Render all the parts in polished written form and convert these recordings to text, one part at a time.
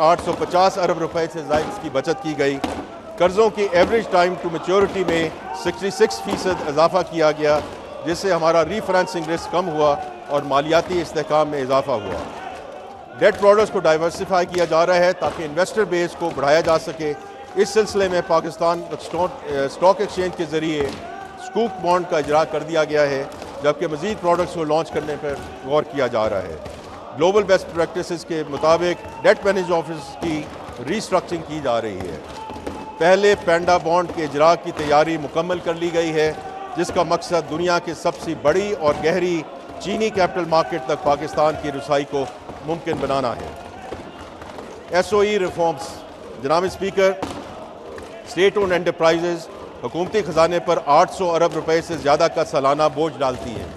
850 अरब रुपए से ज़ायद की बचत की गई। कर्ज़ों की एवरेज टाइम टू मैच्योरिटी में 66% इजाफा किया गया, जिससे हमारा रीफाइनेंसिंग रिस्क कम हुआ और मालियाती इस्तेहकाम में इजाफा हुआ। डेट प्रोडक्ट्स को डाइवर्सिफाई किया जा रहा है ताकि इन्वेस्टर बेस को बढ़ाया जा सके। इस सिलसिले में पाकिस्तान स्टॉक एक्सचेंज के ज़रिए स्कूप बॉन्ड का इजरा कर दिया गया है, जबकि मज़ीद प्रोडक्ट्स को लॉन्च करने पर गौर किया जा रहा है। ग्लोबल बेस्ट प्रैक्टिसेस के मुताबिक डेट मैनेज ऑफिस की रीस्ट्रक्चरिंग की जा रही है। पहले पैंडा बॉन्ड के इजरा की तैयारी मुकम्मल कर ली गई है, जिसका मकसद दुनिया की सबसे बड़ी और गहरी चीनी कैपिटल मार्केट तक पाकिस्तान की रसाई को मुमकिन बनाना है। SOE reforms. जनाब स्पीकर, स्टेट ओन एंटरप्राइजेज हुकूमती ख़जाने पर 800 अरब रुपए से ज़्यादा का सालाना बोझ डालती हैं।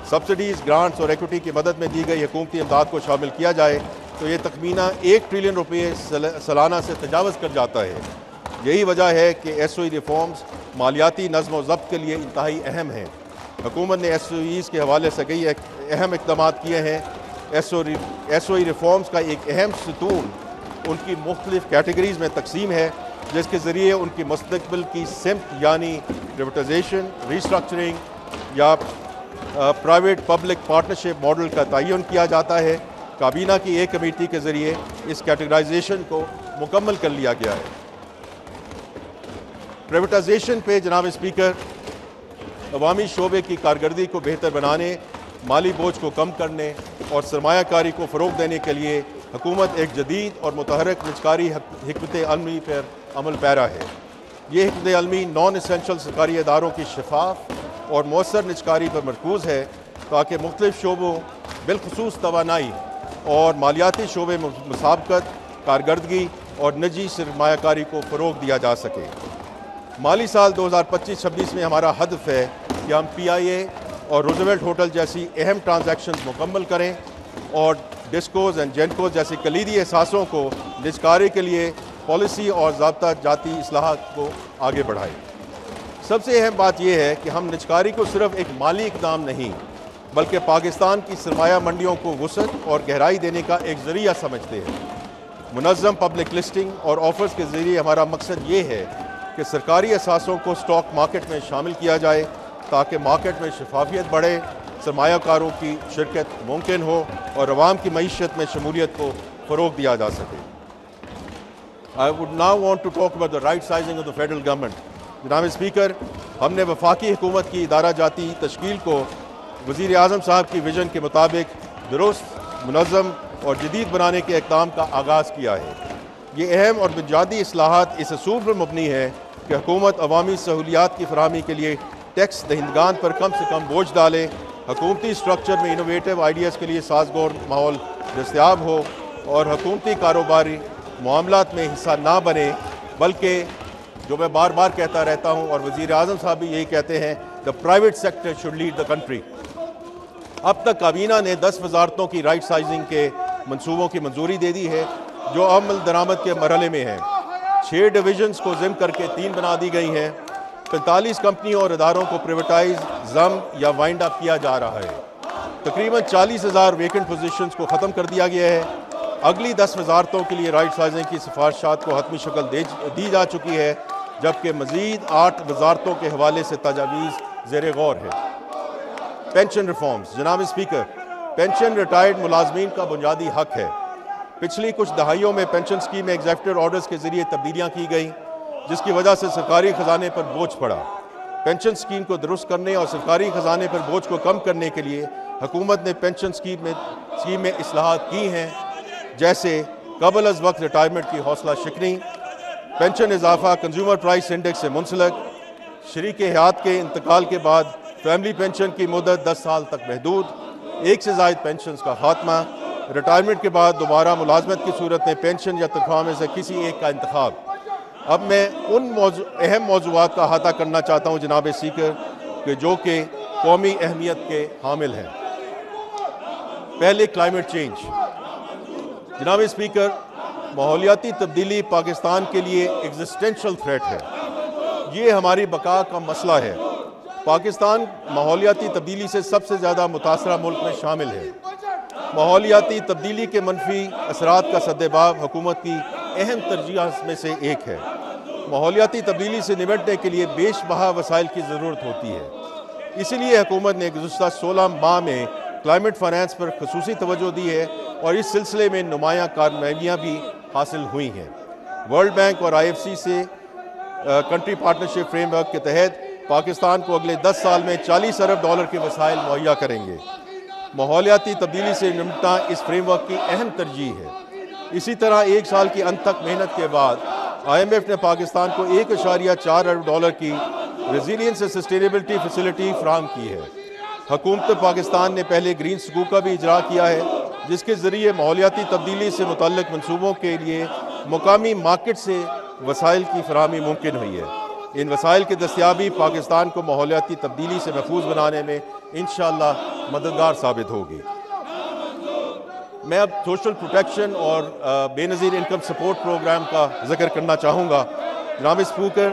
सब्सिडीज़, ग्रांट्स और इक्विटी की मदद में दी गई हुकूमती इमदाद को शामिल किया जाए तो ये तखमीना 1 ट्रिलियन रुपये सालाना से तजावज़ कर जाता है। यही वजह है कि SOE रिफॉर्म्स मालियाती नज़्म व ज़ब्त के लिए इंतहाई अहम हैं। हुकूमत ने SOEs के हवाले से कई अहम इक़दाम किए हैं। SOE रिफॉर्म्स का एक अहम सतून उनकी मुख्तलिफ कैटेगरीज़ में तकसीम है, जिसके ज़रिए उनकी मुस्तक़बिल की सिमत यानी प्रिवेटाइजेशन, रीस्ट्रक्चरिंग या प्राइवेट पब्लिक पार्टनरशिप मॉडल का तयन किया जाता है। काबीना की एक कमेटी के ज़रिए इस कैटेगराइजेशन को मुकम्मल कर लिया गया है। प्राइवेटाइजेशन पे जनाब स्पीकर, अवामी शोबे की कारकर्दगी को बेहतर बनाने, माली बोझ को कम करने और सरमायाकारी को फ़रोग़ देने के लिए हुकूमत एक जदीद और मुतहरक निजकारी हिकमत अमली पर अमल पैरा है। ये हिकमत अमली नॉन एसेंशियल सरकारी इदारों की शफाफ और मौसर निजकारी पर मरकूज़ है, ताकि मुख्तलिफ शोबों बिलखसूस तवानाई और मालियाती शोबे मुसाबकत, कारकर्दगी और निजी सरमायाकारी को फ़रोग़ दिया जा सके। माली साल 2025-26 में हमारा हदफ है कि हम PIA और रूजवेल्ट होटल जैसी अहम ट्रांजैक्शंस मुकम्मल करें और डिस्कोज एंड जेनकोज जैसी कलीदी एहसासों को निजकारी के लिए पॉलिसी और ज़ाब्ता जाती इस्लाहात को आगे बढ़ाएं। सबसे अहम बात यह है कि हम निजकारी को सिर्फ एक माली इक़दाम नहीं, बल्कि पाकिस्तान की सरमाया मंडियों को वुसअत और गहराई देने का एक ज़रिया समझते हैं। मुनज़्ज़म पब्लिक लिस्टिंग और ऑफर्स के ज़रिए हमारा मकसद ये है कि सरकारी असासों को स्टॉक मार्केट में शामिल किया जाए, ताकि मार्केट में शफाफियत बढ़े, सरमायाकारों की शिरकत मुमकिन हो और अवाम की मईशत में शमूलियत को फ़रोग़ दिया जा सके। I would now want to talk about the right sizing of the federal government. जनाब स्पीकर, हमने वफाकी हुकूमत की इदारा जाती तश्कील को वज़ीर आज़म साहब की विजन के मुताबिक दुरुस्त, मुनज़्ज़म और जदीद बनाने के इक़दाम का आगाज़ किया है। ये अहम और बुनियादी इस्लाहात इस असूल पर मबनी है कि हुकूमत अवामी सहूलियात की फराहमी के लिए टैक्स दहिंदगान पर कम से कम बोझ डाले, हुकूमती स्ट्रक्चर में इनोवेटिव आइडियाज़ के लिए साजगार माहौल दस्तयाब हो और हुकूमती कारोबारी मामलात में हिस्सा ना बने, बल्कि जो मैं बार बार कहता रहता हूँ और वज़ीर आज़म साहब भी यही कहते हैं, the private sector should lead the country. अब तक काबीना ने 10 वजारतों की राइट साइजिंग के मंसूबों की मंजूरी दे दी है, जो अमल दरामद के मरहले में है। 6 डिवीजन्स को ज़िम करके 3 बना दी गई हैं। 45 कंपनियों और इदारों को प्राइवेटाइज, ज़म या वाइंड अप किया जा रहा है। तकरीबन 40,000 वेकेंट पोजीशंस को ख़त्म कर दिया गया है। अगली 10 वजारतों के लिए राइट साइजिंग की सिफारिशात को हतमी शक्ल दी जा चुकी है, जबकि मज़ीद 8 वजारतों के हवाले से तजावीज़ ज़ेर गौर है। Pension reforms. जनाब स्पीकर, पेंशन रिटायर्ड मुलाजमीन का बुनियादी हक है। पिछली कुछ दहाइयों में पेंशन स्कीम में एग्जीक्यूटिव ऑर्डर्स के ज़रिए तब्दीलियाँ की गई, जिसकी वजह से सरकारी ख़जाने पर बोझ पड़ा। पेंशन स्कीम को दुरुस्त करने और सरकारी ख़जाने पर बोझ को कम करने के लिए हुकूमत ने पेंशन स्कीम में इस्लाहात की हैं, जैसे कबल अज़ वक्त रिटायरमेंट की हौसला शिकनी, पेंशन इजाफा कंज्यूमर प्राइस इंडेक्स से मुंसलक, शरीक हयात के इंतकाल के बाद फैमिली पेंशन की मुद्दत 10 साल तक महदूद, एक से ज़ायद पेंशन का खात्मा, रिटायरमेंट के बाद दोबारा मुलाजमत की सूरत में पेंशन या तनख्वाह में से किसी एक का इंतखाब। अब मैं उन अहम मौज़ूआत का अहाता करना चाहता हूँ जनाब स्पीकर, कि जो कि कौमी अहमियत के हामिल हैं। पहले क्लाइमेट चेंज। जनाब स्पीकर, माहौलियाती तब्दीली पाकिस्तान के लिए एग्जिस्टेंशियल थ्रेट है। ये हमारी बका का मसला है। पाकिस्तान माहौलियाती तब्दीली से सबसे ज़्यादा मुतासरा मुल्क में शामिल है। ماحولیاتی تبدیلی کے منفی اثرات کا سدباب حکومت کی اہم ترجیحات میں سے ایک ہے۔ ماحولیاتی تبدیلی سے نمٹنے کے لیے بیش بہا وسائل کی ضرورت ہوتی ہے۔ اسی لیے حکومت نے گزشتہ 16 ماہ میں کلائمیٹ فائنانس پر خصوصی توجہ دی ہے اور اس سلسلے میں نمایاں کامیابیاں بھی حاصل ہوئی ہیں۔ ورلڈ بینک اور آئی ایف سی سے کنٹری پارٹنرشپ فریم ورک کے تحت پاکستان کو اگلے 10 سال میں $40 ارب کے وسائل مہیا کریں گے۔ ماحولیاتی تبدیلی سے نمٹنا اس فریم ورک کی اہم ترجیح ہے۔ اسی طرح 1 سال کی انت تک محنت کے بعد آئی ایم ایف نے پاکستان کو $1.4 ارب کی ریزیلینس اینڈ سسٹینیبلٹی فیسلٹی فراہم کی ہے۔ حکومت پاکستان نے پہلے گرین سکوپ کا بھی اجرا کیا ہے، جس کے ذریعے ماحولیاتی تبدیلی سے متعلق منصوبوں کے لیے مقامی مارکیٹ سے وسائل کی فراہمی ممکن ہوئی ہے۔ ان وسائل کی دستیابی پاکستان کو ماحولیاتی تبدیلی سے محفوظ بنانے میں انشاءاللہ مددگار ثابت ہوگی۔ میں اب سوشل پروٹیکشن اور بے نظیر انکم سپورٹ پروگرام کا ذکر کرنا چاہوں گا۔ جناب اسپیکر،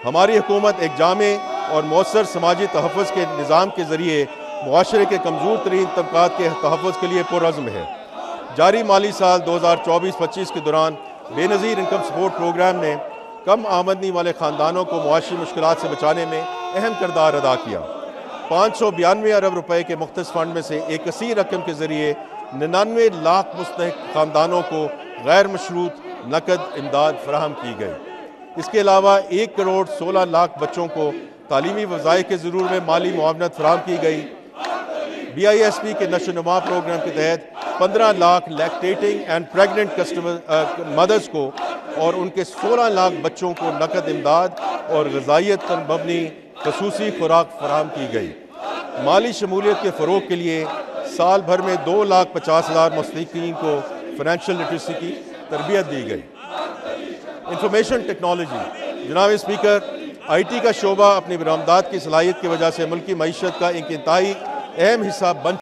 ہماری حکومت ایک جامع اور مؤثر سماجی تحفظ کے نظام کے ذریعے معاشرے کے کمزور ترین طبقات کے تحفظ کے لیے پرعزم ہے۔ جاری مالی سال 2024-25 کے دوران بے نظیر انکم سپورٹ پروگرام نے کم آمدنی والے خاندانوں کو معاشی مشکلات سے بچانے میں اہم کردار ادا کیا۔ 592 ارب روپے کے مختص فنڈ میں سے ایک کثیر رقم کے ذریعے 99 لاکھ مستحق خاندانوں کو غیر مشروط نقد امداد فراہم کی گئی۔ اس کے علاوہ 1 کروڑ 16 لاکھ بچوں کو تعلیمی وظائف کے ضرور میں مالی معاونت فراہم کی گئی۔ بی آئی ایس پی کے نشو و نما پروگرام کے تحت 15 لاکھ لیکٹیٹنگ اینڈ پریگننٹ مدرز کو اور ان کے 16 لاکھ بچوں کو نقد امداد اور غذائیت پر مبنی خصوصی خوراک فراہم کی گئی۔ مالی شمولیت کے فروغ کے لیے سال بھر میں 2,50,000 مستحقین کو فائنینشیل لٹریسی کی تربیت دی گئی۔ انفارمیشن ٹیکنالوجی، جناب اسپیکر، آئی ٹی کا شعبہ اپنی برآمدات کی صلاحیت کی وجہ سے ملکی معیشت کا ایک انتہائی اہم حصہ بن